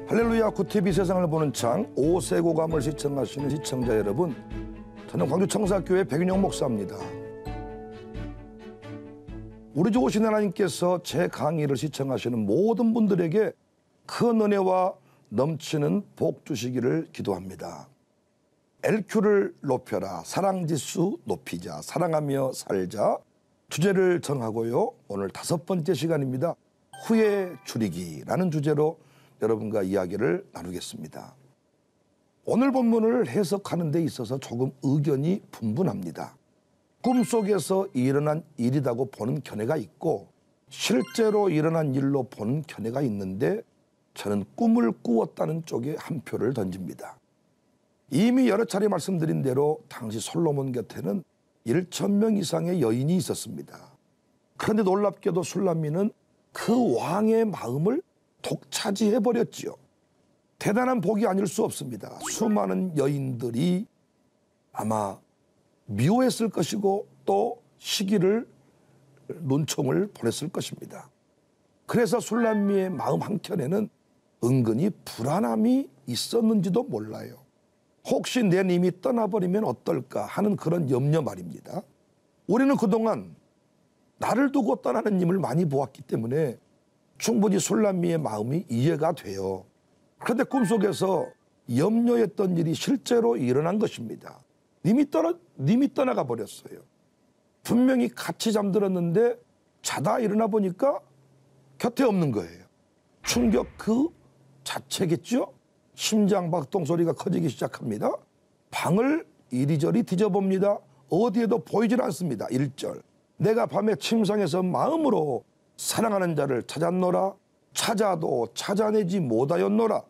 할렐루야, 구티비 세상을 보는 창 5세고감을 시청하시는 시청자 여러분, 저는 광주 청사교회 백윤영 목사입니다. 우리 주 오신 하나님께서 제 강의를 시청하시는 모든 분들에게 큰 은혜와 넘치는 복 주시기를 기도합니다. LQ를 높여라, 사랑지수 높이자, 사랑하며 살자 주제를 정하고요. 오늘 5번째 시간입니다. 후회 줄이기라는 주제로 여러분과 이야기를 나누겠습니다. 오늘 본문을 해석하는 데 있어서 조금 의견이 분분합니다. 꿈속에서 일어난 일이라고 보는 견해가 있고 실제로 일어난 일로 보는 견해가 있는데 저는 꿈을 꾸었다는 쪽에 한 표를 던집니다. 이미 여러 차례 말씀드린 대로 당시 솔로몬 곁에는 1,000명 이상의 여인이 있었습니다. 그런데 놀랍게도 술람미는 그 왕의 마음을 독차지해버렸지요. 대단한 복이 아닐 수 없습니다. 수많은 여인들이 아마 미워했을 것이고 또 시기를 논청을 보냈을 것입니다. 그래서 술람미의 마음 한켠에는 은근히 불안함이 있었는지도 몰라요. 혹시 내 님이 떠나버리면 어떨까 하는 그런 염려 말입니다. 우리는 그동안 나를 두고 떠나는 님을 많이 보았기 때문에 충분히 술람미의 마음이 이해가 돼요. 그런데 꿈속에서 염려했던 일이 실제로 일어난 것입니다. 님이 떠나가 버렸어요. 분명히 같이 잠들었는데 자다 일어나 보니까 곁에 없는 거예요. 충격 그 자체겠죠? 심장 박동 소리가 커지기 시작합니다. 방을 이리저리 뒤져봅니다. 어디에도 보이질 않습니다. 1절. 내가 밤에 침상에서 마음으로 사랑하는 자를 찾았노라. 찾아도 찾아내지 못하였노라.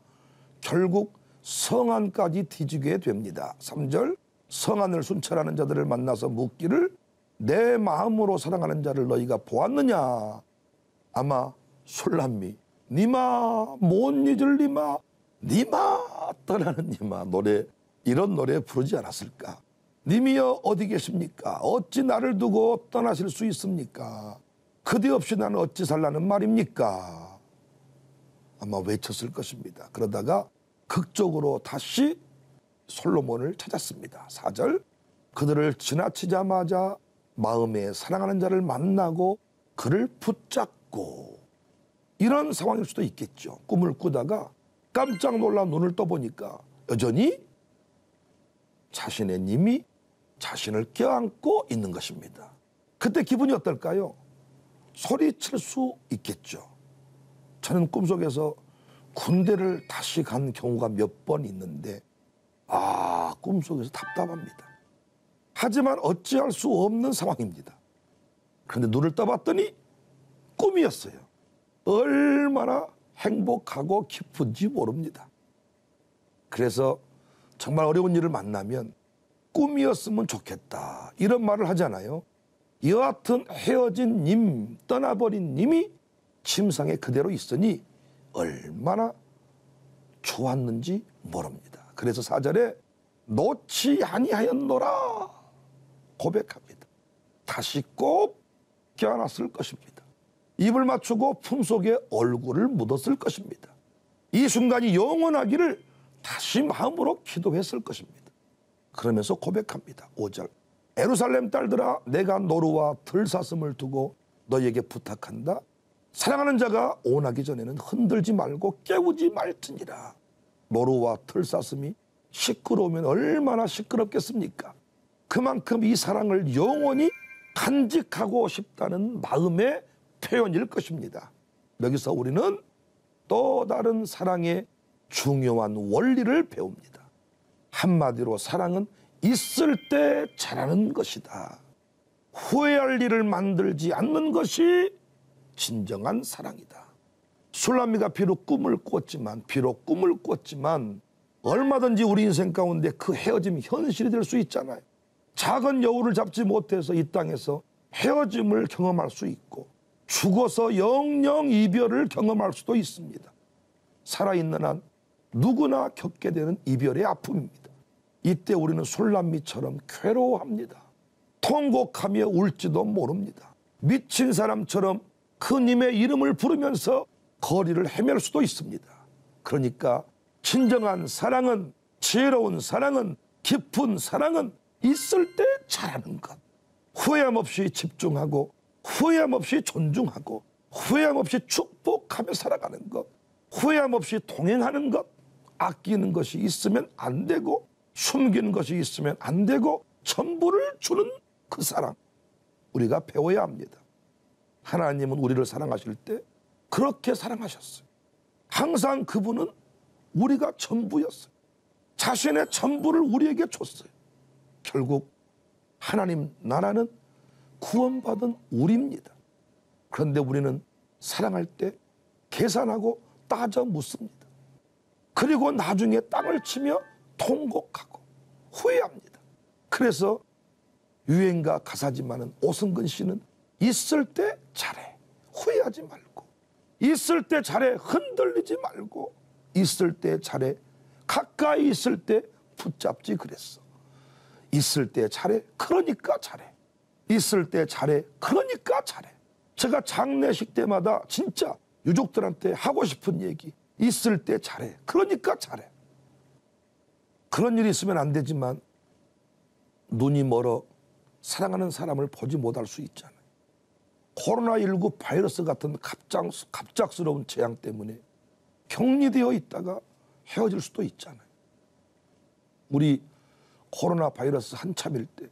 결국 성안까지 뒤지게 됩니다. 3절. 성안을 순찰하는 자들을 만나서 묻기를 내 마음으로 사랑하는 자를 너희가 보았느냐. 아마 술람미 니마 못 잊을 니마 니마 떠나는 니마 노래, 이런 노래 부르지 않았을까. 님이여 어디 계십니까? 어찌 나를 두고 떠나실 수 있습니까? 그대 없이 나는 어찌 살라는 말입니까? 아마 외쳤을 것입니다. 그러다가 극적으로 다시 솔로몬을 찾았습니다. 4절. 그들을 지나치자마자 마음에 사랑하는 자를 만나고 그를 붙잡고, 이런 상황일 수도 있겠죠. 꿈을 꾸다가 깜짝 놀라 눈을 떠보니까 여전히 자신의 님이 자신을 껴안고 있는 것입니다. 그때 기분이 어떨까요? 소리칠 수 있겠죠. 저는 꿈속에서 군대를 다시 간 경우가 몇 번 있는데 꿈속에서 답답합니다. 하지만 어찌할 수 없는 상황입니다. 그런데 눈을 떠봤더니 꿈이었어요. 얼마나 행복하고 기쁜지 모릅니다. 그래서 정말 어려운 일을 만나면 꿈이었으면 좋겠다 이런 말을 하잖아요. 여하튼 헤어진 님, 떠나버린 님이 침상에 그대로 있으니 얼마나 좋았는지 모릅니다. 그래서 4절에 놓지 아니하였노라 고백합니다. 다시 꼭 껴안았을 것입니다. 입을 맞추고 품속에 얼굴을 묻었을 것입니다. 이 순간이 영원하기를 다시 마음으로 기도했을 것입니다. 그러면서 고백합니다. 5절. 예루살렘 딸들아, 내가 노루와 들사슴을 두고 너에게 부탁한다. 사랑하는 자가 오나기 전에는 흔들지 말고 깨우지 말지니라. 노루와 들사슴이 시끄러우면 얼마나 시끄럽겠습니까? 그만큼 이 사랑을 영원히 간직하고 싶다는 마음의 표현일 것입니다. 여기서 우리는 또 다른 사랑의 중요한 원리를 배웁니다. 한마디로 사랑은 있을 때 잘하는 것이다. 후회할 일을 만들지 않는 것이 진정한 사랑이다. 술람미가 비록 꿈을 꿨지만 얼마든지 우리 인생 가운데 그 헤어짐이 현실이 될 수 있잖아요. 작은 여우를 잡지 못해서 이 땅에서 헤어짐을 경험할 수 있고 죽어서 영영 이별을 경험할 수도 있습니다. 살아있는 한 누구나 겪게 되는 이별의 아픔입니다. 이때 우리는 술람미처럼 괴로워합니다. 통곡하며 울지도 모릅니다. 미친 사람처럼 그 님의 이름을 부르면서 거리를 헤맬 수도 있습니다. 그러니까 진정한 사랑은, 지혜로운 사랑은, 깊은 사랑은 있을 때 잘하는 것. 후회함 없이 집중하고, 후회함 없이 존중하고, 후회함 없이 축복하며 살아가는 것, 후회함 없이 동행하는 것. 아끼는 것이 있으면 안 되고, 숨기는 것이 있으면 안 되고, 전부를 주는 그 사랑, 우리가 배워야 합니다. 하나님은 우리를 사랑하실 때 그렇게 사랑하셨어요. 항상 그분은 우리가 전부였어요. 자신의 전부를 우리에게 줬어요. 결국 하나님 나라는 구원받은 우리입니다. 그런데 우리는 사랑할 때 계산하고 따져 묻습니다. 그리고 나중에 땅을 치며 통곡하고 후회합니다. 그래서 유행가 가사지만은 오승근 씨는 있을 때 잘해, 후회하지 말고, 있을 때 잘해, 흔들리지 말고, 있을 때 잘해, 가까이 있을 때 붙잡지 그랬어. 있을 때 잘해, 그러니까 잘해. 있을 때 잘해, 그러니까 잘해. 제가 장례식 때마다 진짜 유족들한테 하고 싶은 얘기, 있을 때 잘해, 그러니까 잘해. 그런 일이 있으면 안 되지만 눈이 멀어 사랑하는 사람을 보지 못할 수 있잖아요. 코로나19 바이러스 같은 갑작스러운 재앙 때문에 격리되어 있다가 헤어질 수도 있잖아요. 우리 코로나 바이러스 한참일 때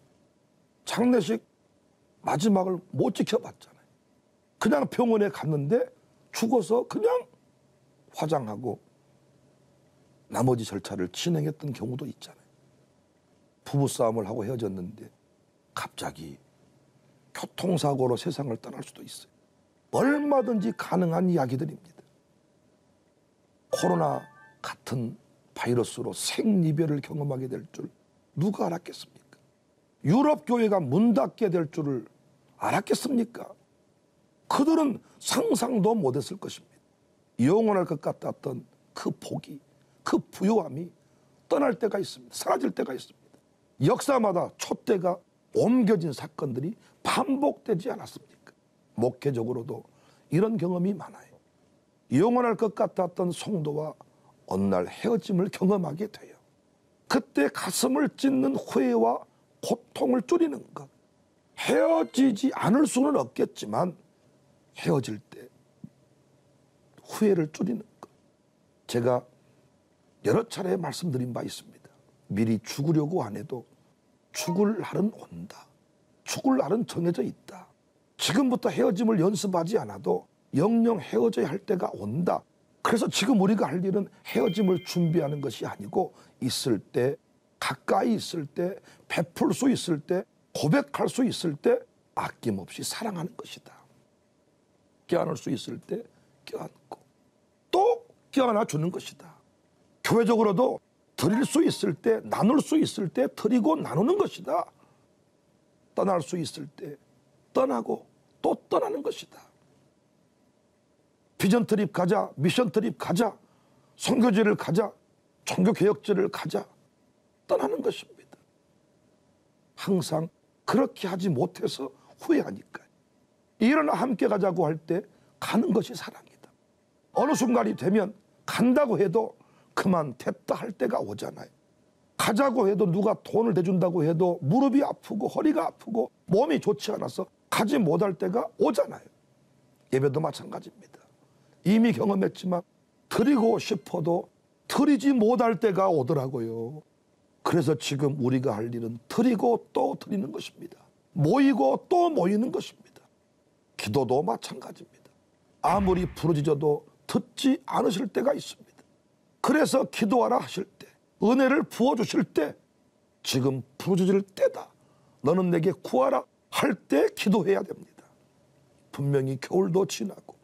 장례식 마지막을 못 지켜봤잖아요. 그냥 병원에 갔는데 죽어서 그냥 화장하고 나머지 절차를 진행했던 경우도 있잖아요. 부부싸움을 하고 헤어졌는데 갑자기 교통사고로 세상을 떠날 수도 있어요. 얼마든지 가능한 이야기들입니다. 코로나 같은 바이러스로 생이별을 경험하게 될 줄 누가 알았겠습니까? 유럽 교회가 문 닫게 될 줄을 알았겠습니까? 그들은 상상도 못했을 것입니다. 영원할 것 같았던 그 복이, 그 부요함이 떠날 때가 있습니다. 사라질 때가 있습니다. 역사마다 촛대가 옮겨진 사건들이 반복되지 않았습니까? 목회적으로도 이런 경험이 많아요. 영원할 것 같았던 성도와 어느 날 헤어짐을 경험하게 돼요. 그때 가슴을 찢는 후회와 고통을 줄이는 것. 헤어지지 않을 수는 없겠지만 헤어질 때 후회를 줄이는 것. 제가 여러 차례 말씀드린 바 있습니다. 미리 죽으려고 안 해도 죽을 날은 온다. 죽을 날은 정해져 있다. 지금부터 헤어짐을 연습하지 않아도 영영 헤어져야 할 때가 온다. 그래서 지금 우리가 할 일은 헤어짐을 준비하는 것이 아니고 있을 때, 가까이 있을 때, 베풀 수 있을 때, 고백할 수 있을 때 아낌없이 사랑하는 것이다. 껴안을 수 있을 때 껴안고 또 껴안아 주는 것이다. 교회적으로도 드릴 수 있을 때, 나눌 수 있을 때 드리고 나누는 것이다. 떠날 수 있을 때 떠나고 또 떠나는 것이다. 비전 트립 가자, 미션 트립 가자, 선교제를 가자, 종교개혁제를 가자, 떠나는 것입니다. 항상 그렇게 하지 못해서 후회하니까요. 일어나 함께 가자고 할 때 가는 것이 사랑이다. 어느 순간이 되면 간다고 해도 그만 됐다 할 때가 오잖아요. 가자고 해도 누가 돈을 대준다고 해도 무릎이 아프고 허리가 아프고 몸이 좋지 않아서 가지 못할 때가 오잖아요. 예배도 마찬가지입니다. 이미 경험했지만 드리고 싶어도 드리지 못할 때가 오더라고요. 그래서 지금 우리가 할 일은 드리고 또 드리는 것입니다. 모이고 또 모이는 것입니다. 기도도 마찬가지입니다. 아무리 부르짖어도 듣지 않으실 때가 있습니다. 그래서 기도하라 하실 때, 은혜를 부어주실 때 지금 부르짖을 때다. 너는 내게 구하라 할 때 기도해야 됩니다. 분명히 겨울도 지나고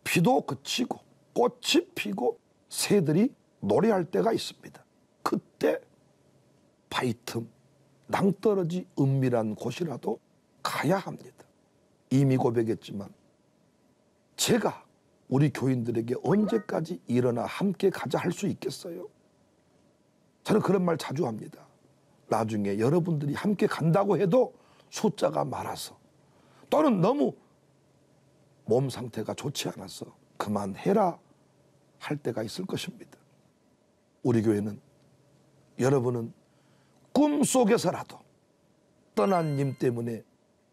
비도 그치고 꽃이 피고 새들이 노래할 때가 있습니다. 그때 바위 틈, 낭떠러지 은밀한 곳이라도 가야 합니다. 이미 고백했지만 제가 우리 교인들에게 언제까지 일어나 함께 가자 할 수 있겠어요? 저는 그런 말 자주 합니다. 나중에 여러분들이 함께 간다고 해도 숫자가 많아서 또는 너무 몸 상태가 좋지 않아서 그만해라 할 때가 있을 것입니다. 우리 교회는 여러분은 꿈속에서라도 떠난 님 때문에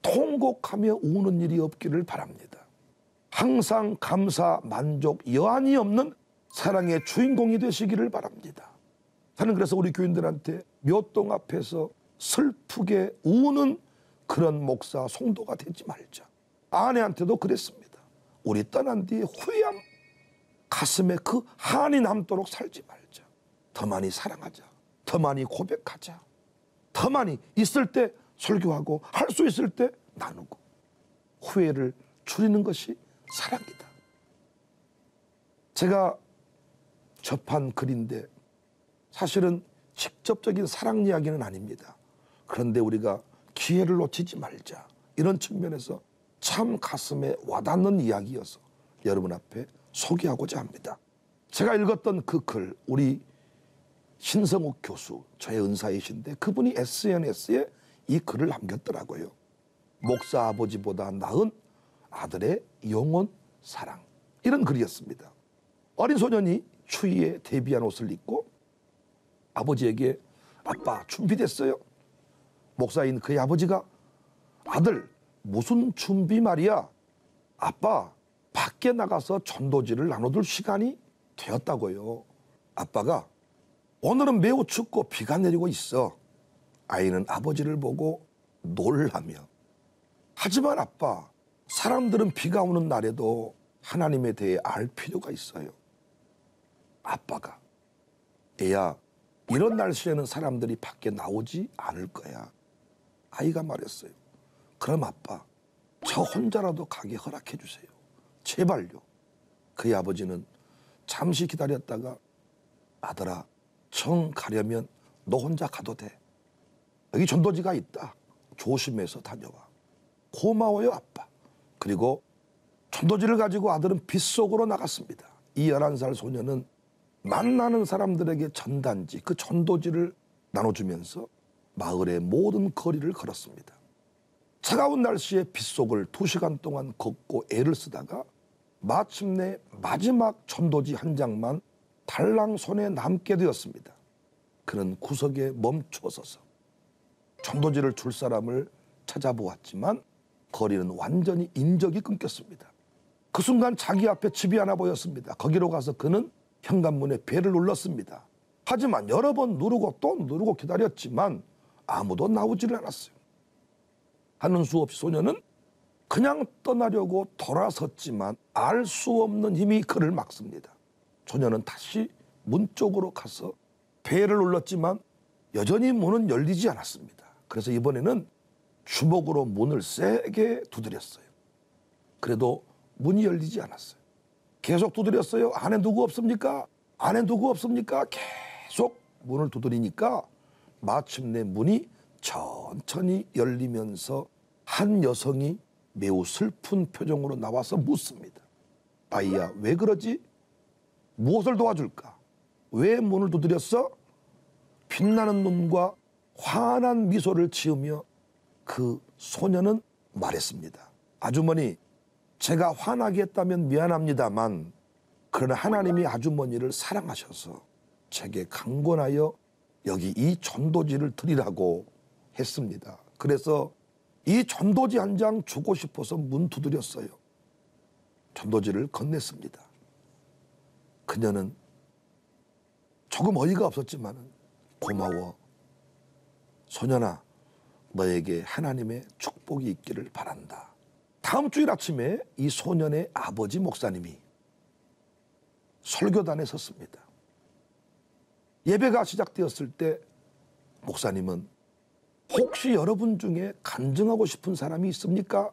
통곡하며 우는 일이 없기를 바랍니다. 항상 감사, 만족, 여한이 없는 사랑의 주인공이 되시기를 바랍니다. 저는 그래서 우리 교인들한테 묘동 앞에서 슬프게 우는 그런 목사, 성도가 되지 말자. 아내한테도 그랬습니다. 우리 떠난 뒤에 후회함, 가슴에 그 한이 남도록 살지 말자. 더 많이 사랑하자. 더 많이 고백하자. 더 많이 있을 때 설교하고 할 수 있을 때 나누고 후회를 줄이는 것이 사랑이다. 제가 접한 글인데 사실은 직접적인 사랑 이야기는 아닙니다. 그런데 우리가 기회를 놓치지 말자. 이런 측면에서 참 가슴에 와닿는 이야기여서 여러분 앞에 소개하고자 합니다. 제가 읽었던 그 글, 우리 신성욱 교수, 저의 은사이신데 그분이 SNS에 이 글을 남겼더라고요. 목사 아버지보다 나은 아들의 영혼 사랑. 이런 글이었습니다. 어린 소년이 추위에 대비한 옷을 입고 아버지에게 아빠 준비됐어요? 목사인 그의 아버지가 아들 무슨 준비 말이야? 아빠 밖에 나가서 전도지를 나눠둘 시간이 되었다고요. 아빠가 오늘은 매우 춥고 비가 내리고 있어. 아이는 아버지를 보고 놀라며 하지만 아빠 사람들은 비가 오는 날에도 하나님에 대해 알 필요가 있어요. 아빠가 애야 이런 날씨에는 사람들이 밖에 나오지 않을 거야. 아이가 말했어요. 그럼 아빠 저 혼자라도 가게 허락해 주세요. 제발요. 그의 아버지는 잠시 기다렸다가 아들아 정 가려면 너 혼자 가도 돼. 여기 전도지가 있다. 조심해서 다녀와. 고마워요 아빠. 그리고 전도지를 가지고 아들은 빗속으로 나갔습니다. 이 11살 소년은 만나는 사람들에게 전단지, 그 전도지를 나눠주면서 마을의 모든 거리를 걸었습니다. 차가운 날씨에 빗속을 2시간 동안 걷고 애를 쓰다가 마침내 마지막 전도지 한 장만 달랑 손에 남게 되었습니다. 그는 구석에 멈춰서서 전도지를 줄 사람을 찾아보았지만 거리는 완전히 인적이 끊겼습니다. 그 순간 자기 앞에 집이 하나 보였습니다. 거기로 가서 그는 현관문에 벨을 눌렀습니다. 하지만 여러 번 누르고 또 누르고 기다렸지만 아무도 나오지를 않았어요. 하는 수 없이 소년은 그냥 떠나려고 돌아섰지만 알 수 없는 힘이 그를 막습니다. 소년은 다시 문 쪽으로 가서 벨을 눌렀지만 여전히 문은 열리지 않았습니다. 그래서 이번에는 주먹으로 문을 세게 두드렸어요. 그래도 문이 열리지 않았어요. 계속 두드렸어요. 안에 누구 없습니까? 안에 누구 없습니까? 계속 문을 두드리니까 마침내 문이 천천히 열리면서 한 여성이 매우 슬픈 표정으로 나와서 묻습니다. 아이야, 왜 그러지? 무엇을 도와줄까? 왜 문을 두드렸어? 빛나는 눈과 환한 미소를 지으며 그 소녀는 말했습니다. 아주머니, 제가 화나게 했다면 미안합니다만 그러나 하나님이 아주머니를 사랑하셔서 제게 강권하여 여기 이 전도지를 드리라고 했습니다. 그래서 이 전도지 한 장 주고 싶어서 문 두드렸어요. 전도지를 건넸습니다. 그녀는 조금 어이가 없었지만 고마워. 소년아, 너에게 하나님의 축복이 있기를 바란다. 다음 주일 아침에 이 소년의 아버지 목사님이 설교단에 섰습니다. 예배가 시작되었을 때 목사님은 혹시 여러분 중에 간증하고 싶은 사람이 있습니까?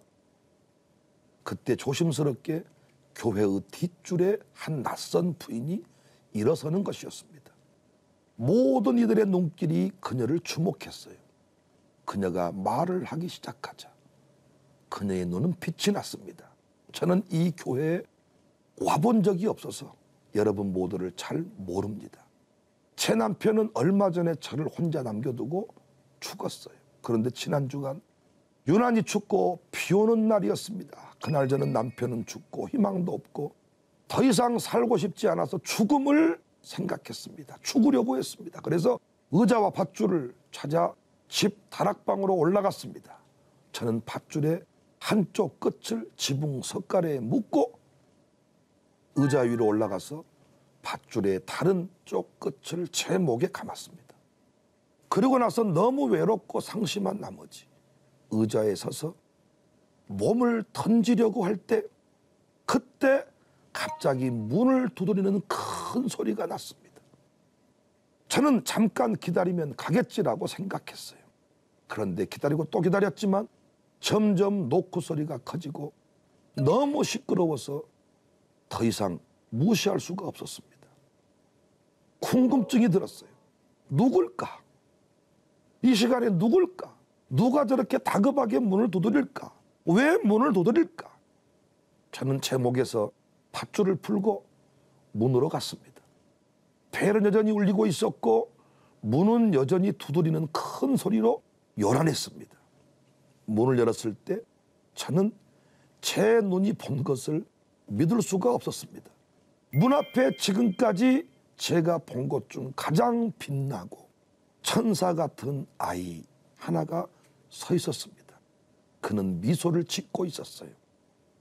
그때 조심스럽게 교회의 뒷줄에 한 낯선 부인이 일어서는 것이었습니다. 모든 이들의 눈길이 그녀를 주목했어요. 그녀가 말을 하기 시작하자 그녀의 눈은 빛이 났습니다. 저는 이 교회에 와본 적이 없어서 여러분 모두를 잘 모릅니다. 제 남편은 얼마 전에 저를 혼자 남겨두고 죽었어요. 그런데 지난 주간 유난히 춥고 비 오는 날이었습니다. 그날 저는 남편은 죽고 희망도 없고 더 이상 살고 싶지 않아서 죽음을 생각했습니다. 죽으려고 했습니다. 그래서 의자와 밧줄을 찾아 집 다락방으로 올라갔습니다. 저는 밧줄의 한쪽 끝을 지붕 석가래에 묶고 의자 위로 올라가서 밧줄의 다른 쪽 끝을 제 목에 감았습니다. 그러고 나서 너무 외롭고 상심한 나머지 의자에 서서 몸을 던지려고 할 때 그때 갑자기 문을 두드리는 큰 소리가 났습니다. 저는 잠깐 기다리면 가겠지라고 생각했어요. 그런데 기다리고 또 기다렸지만 점점 노크 소리가 커지고 너무 시끄러워서 더 이상 무시할 수가 없었습니다. 궁금증이 들었어요. 누굴까? 이 시간에 누굴까? 누가 저렇게 다급하게 문을 두드릴까? 왜 문을 두드릴까? 저는 제 목에서 밧줄을 풀고 문으로 갔습니다. 벨은 여전히 울리고 있었고 문은 여전히 두드리는 큰 소리로 요란했습니다. 문을 열었을 때 저는 제 눈이 본 것을 믿을 수가 없었습니다. 문 앞에 지금까지 제가 본 것 중 가장 빛나고 천사 같은 아이 하나가 서 있었습니다. 그는 미소를 짓고 있었어요.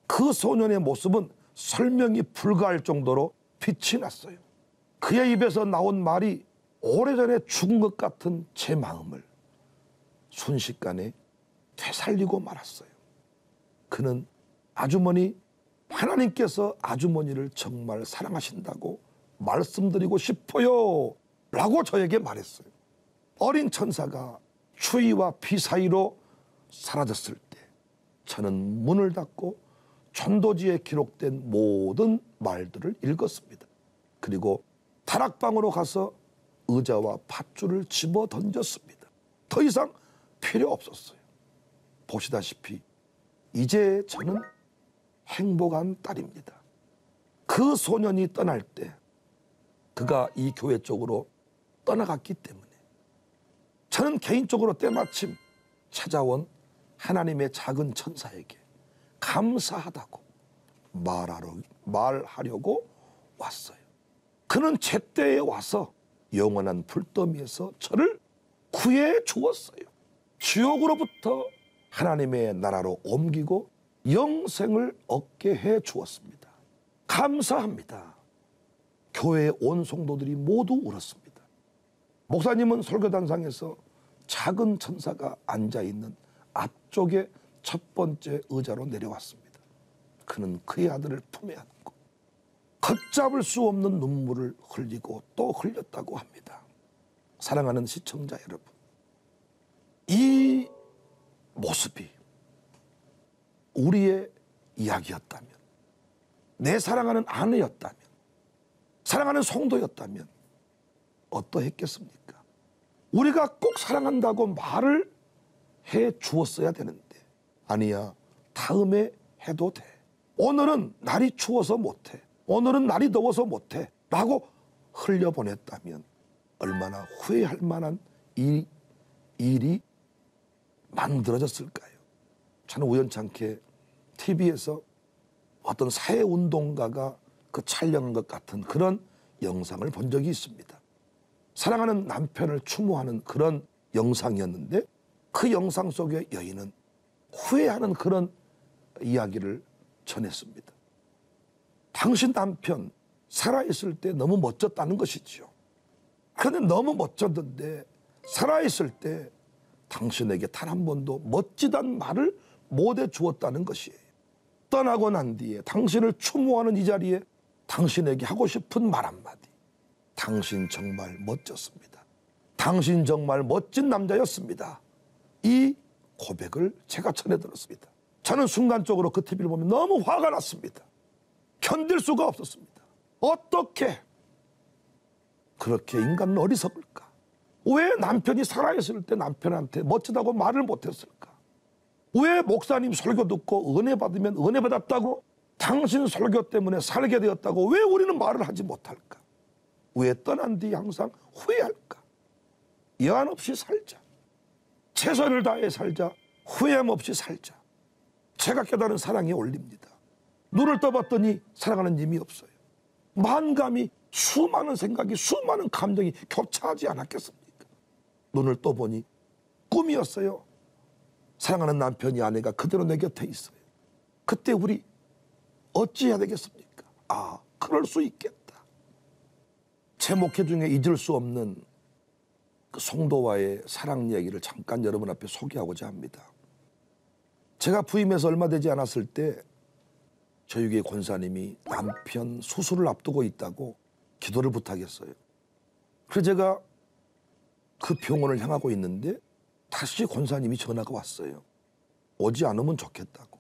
그 소년의 모습은 설명이 불가할 정도로 빛이 났어요. 그의 입에서 나온 말이 오래전에 죽은 것 같은 제 마음을 순식간에 되살리고 말았어요. 그는 아주머니, 하나님께서 아주머니를 정말 사랑하신다고 말씀드리고 싶어요 라고 저에게 말했어요. 어린 천사가 추위와 비 사이로 사라졌을 때 저는 문을 닫고 전도지에 기록된 모든 말들을 읽었습니다. 그리고 다락방으로 가서 의자와 밧줄을 집어 던졌습니다. 더 이상 필요 없었어요. 보시다시피 이제 저는 행복한 딸입니다. 그 소년이 떠날 때 그가 이 교회 쪽으로 떠나갔기 때문에 저는 개인적으로 때마침 찾아온 하나님의 작은 천사에게 감사하다고 말하려고 왔어요. 그는 제때에 와서 영원한 불더미에서 저를 구해 주었어요. 지옥으로부터 하나님의 나라로 옮기고 영생을 얻게 해 주었습니다. 감사합니다. 교회의 온 성도들이 모두 울었습니다. 목사님은 설교단상에서 작은 천사가 앉아있는 앞쪽에 첫 번째 의자로 내려왔습니다. 그는 그의 아들을 품에 안고 걷잡을 수 없는 눈물을 흘리고 또 흘렸다고 합니다. 사랑하는 시청자 여러분, 이 모습이 우리의 이야기였다면, 내 사랑하는 아내였다면, 사랑하는 성도였다면 어떠했겠습니까? 우리가 꼭 사랑한다고 말을 해 주었어야 되는데, 아니야, 다음에 해도 돼. 오늘은 날이 추워서 못해. 오늘은 날이 더워서 못해. 라고 흘려보냈다면 얼마나 후회할 만한 일이 만들어졌을까요? 저는 우연찮게 TV에서 어떤 사회운동가가 그 촬영한 것 같은 그런 영상을 본 적이 있습니다. 사랑하는 남편을 추모하는 그런 영상이었는데 그 영상 속의 여인은 후회하는 그런 이야기를 전했습니다. 당신 남편 살아있을 때 너무 멋졌다는 것이지요. 그런데 너무 멋졌는데 살아있을 때 당신에게 단 한 번도 멋지단 말을 못 해주었다는 것이에요. 떠나고 난 뒤에 당신을 추모하는 이 자리에 당신에게 하고 싶은 말 한마디. 당신 정말 멋졌습니다. 당신 정말 멋진 남자였습니다. 이 고백을 제가 전해들었습니다. 저는 순간적으로 그 TV를 보면 너무 화가 났습니다. 견딜 수가 없었습니다. 어떻게 그렇게 인간은 어리석을까? 왜 남편이 살아있을 때 남편한테 멋지다고 말을 못했을까? 왜 목사님 설교 듣고 은혜 받으면 은혜 받았다고, 당신 설교 때문에 살게 되었다고 왜 우리는 말을 하지 못할까? 왜 떠난 뒤 항상 후회할까? 여한 없이 살자. 최선을 다해 살자. 후회함 없이 살자. 제가 깨달은 사랑이 올립니다. 눈을 떠봤더니 사랑하는 님이 없어요. 만감이 수많은 생각이 수많은 감정이 교차하지 않았겠습니까? 눈을 떠보니 꿈이었어요. 사랑하는 남편이 아내가 그대로 내 곁에 있어요. 그때 우리 어찌해야 되겠습니까? 아, 그럴 수 있겠다. 제 목회 중에 잊을 수 없는 그 성도와의 사랑 이야기를 잠깐 여러분 앞에 소개하고자 합니다. 제가 부임해서 얼마 되지 않았을 때 저희 교회 권사님이 남편 수술을 앞두고 있다고 기도를 부탁했어요. 그래서 제가 그 병원을 향하고 있는데 다시 권사님이 전화가 왔어요. 오지 않으면 좋겠다고.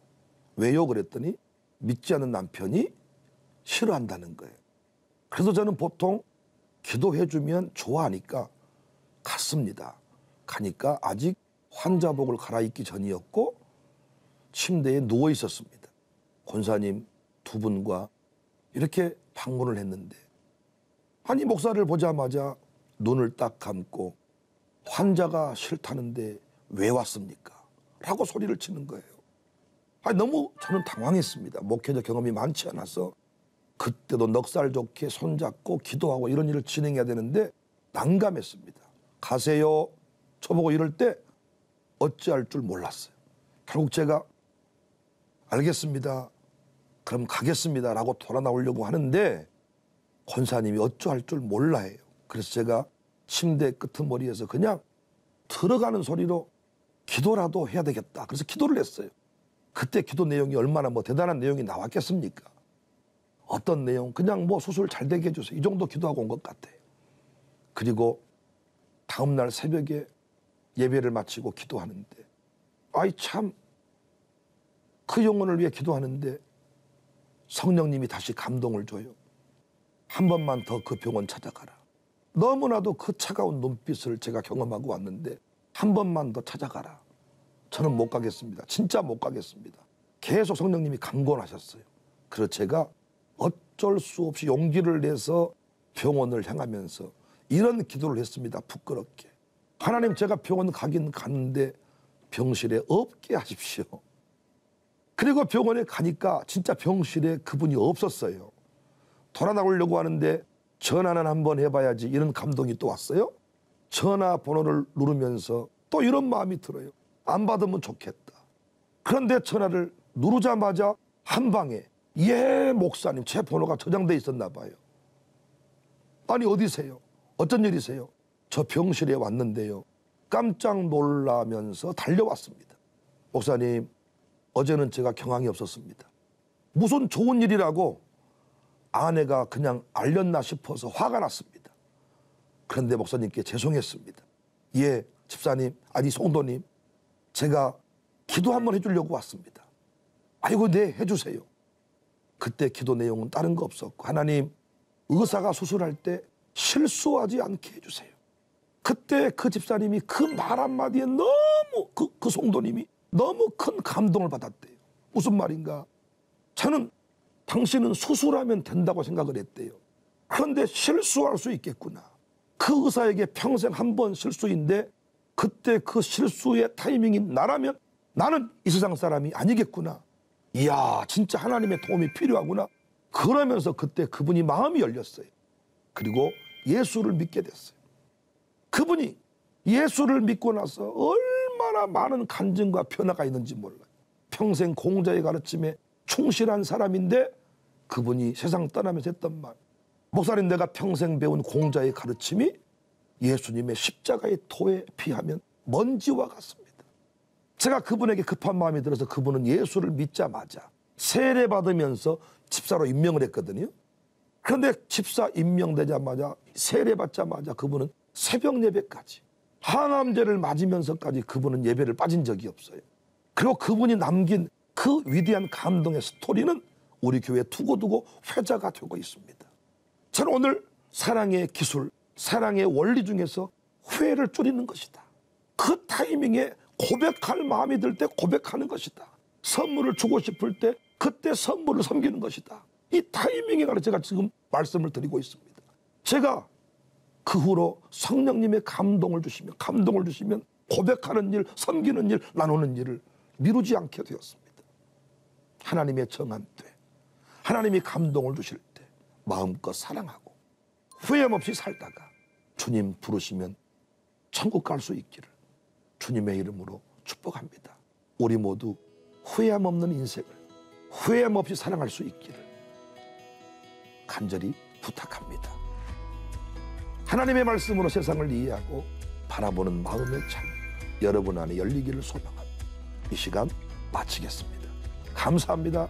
왜요? 그랬더니 믿지 않는 남편이 싫어한다는 거예요. 그래서 저는 보통 기도해주면 좋아하니까 갔습니다. 가니까 아직 환자복을 갈아입기 전이었고 침대에 누워 있었습니다. 권사님 두 분과 이렇게 방문을 했는데, 아니 목사를 보자마자 눈을 딱 감고 환자가 싫다는데 왜 왔습니까? 라고 소리를 치는 거예요. 아니 너무 저는 당황했습니다. 목회자 경험이 많지 않아서 그때도 넉살 좋게 손잡고 기도하고 이런 일을 진행해야 되는데 난감했습니다. 가세요 저보고 이럴 때 어찌할 줄 몰랐어요. 결국 제가 알겠습니다, 그럼 가겠습니다 라고 돌아 나오려고 하는데 권사님이 어찌할 줄 몰라해요. 그래서 제가 침대 끄트머리에서 그냥 들어가는 소리로 기도라도 해야 되겠다. 그래서 기도를 했어요. 그때 기도 내용이 얼마나 대단한 내용이 나왔겠습니까? 어떤 내용? 그냥 수술 잘 되게 해주세요. 이 정도 기도하고 온 것 같아요. 그리고 다음날 새벽에 예배를 마치고 기도하는데, 아이 참 그 영혼을 위해 기도하는데 성령님이 다시 감동을 줘요. 한 번만 더 그 병원 찾아가라. 너무나도 그 차가운 눈빛을 제가 경험하고 왔는데 한 번만 더 찾아가라. 저는 못 가겠습니다. 진짜 못 가겠습니다. 계속 성령님이 강권하셨어요. 그래서 제가 어쩔 수 없이 용기를 내서 병원을 향하면서 이런 기도를 했습니다. 부끄럽게. 하나님, 제가 병원 가긴 갔는데 병실에 없게 하십시오. 그리고 병원에 가니까 진짜 병실에 그분이 없었어요. 돌아 나오려고 하는데 전화는 한번 해봐야지, 이런 감동이 또 왔어요. 전화번호를 누르면서 또 이런 마음이 들어요. 안 받으면 좋겠다. 그런데 전화를 누르자마자 한 방에 예 목사님, 제 번호가 저장돼 있었나 봐요. 아니 어디세요? 어쩐 일이세요? 저 병실에 왔는데요. 깜짝 놀라면서 달려왔습니다. 목사님, 어제는 제가 경황이 없었습니다. 무슨 좋은 일이라고 아내가 그냥 알렸나 싶어서 화가 났습니다. 그런데 목사님께 죄송했습니다. 예 집사님, 아니 성도님, 제가 기도 한번 해주려고 왔습니다. 아이고 네 해주세요. 그때 기도 내용은 다른 거 없었고, 하나님, 의사가 수술할 때 실수하지 않게 해주세요. 그때 그 집사님이 그 말 한마디에 너무 그 성도님이 너무 큰 감동을 받았대요. 무슨 말인가? 저는 당신은 수술하면 된다고 생각을 했대요. 그런데 실수할 수 있겠구나. 그 의사에게 평생 한 번 실수인데 그때 그 실수의 타이밍이 나라면 나는 이 세상 사람이 아니겠구나. 이야, 진짜 하나님의 도움이 필요하구나. 그러면서 그때 그분이 마음이 열렸어요. 그리고 예수를 믿게 됐어요. 그분이 예수를 믿고 나서 얼마나 많은 간증과 변화가 있는지 몰라요. 평생 공자의 가르침에 충실한 사람인데 그분이 세상 떠나면서 했던 말, 목사님, 내가 평생 배운 공자의 가르침이 예수님의 십자가의 토에 비하면 먼지와 같습니다. 제가 그분에게 급한 마음이 들어서 그분은 예수를 믿자마자 세례 받으면서 집사로 임명을 했거든요. 그런데 집사 임명되자마자 세례 받자마자 그분은 새벽 예배까지, 항암제를 맞으면서까지 그분은 예배를 빠진 적이 없어요. 그리고 그분이 남긴 그 위대한 감동의 스토리는 우리 교회 두고두고 회자가 되고 있습니다. 저는 오늘 사랑의 기술, 사랑의 원리 중에서 회를 줄이는 것이다. 그 타이밍에 고백할 마음이 들 때 고백하는 것이다. 선물을 주고 싶을 때 그때 선물을 섬기는 것이다. 이 타이밍에 관해서 제가 지금 말씀을 드리고 있습니다. 제가 그 후로 성령님의 감동을 주시면 고백하는 일, 섬기는 일, 나누는 일을 미루지 않게 되었습니다. 하나님의 정한 때, 하나님이 감동을 주실 때 마음껏 사랑하고 후회함 없이 살다가 주님 부르시면 천국 갈 수 있기를 주님의 이름으로 축복합니다. 우리 모두 후회함 없는 인생을 후회함 없이 사랑할 수 있기를 간절히 부탁합니다. 하나님의 말씀으로 세상을 이해하고 바라보는 마음의 창 여러분 안에 열리기를 소망합니다. 이 시간 마치겠습니다. 감사합니다.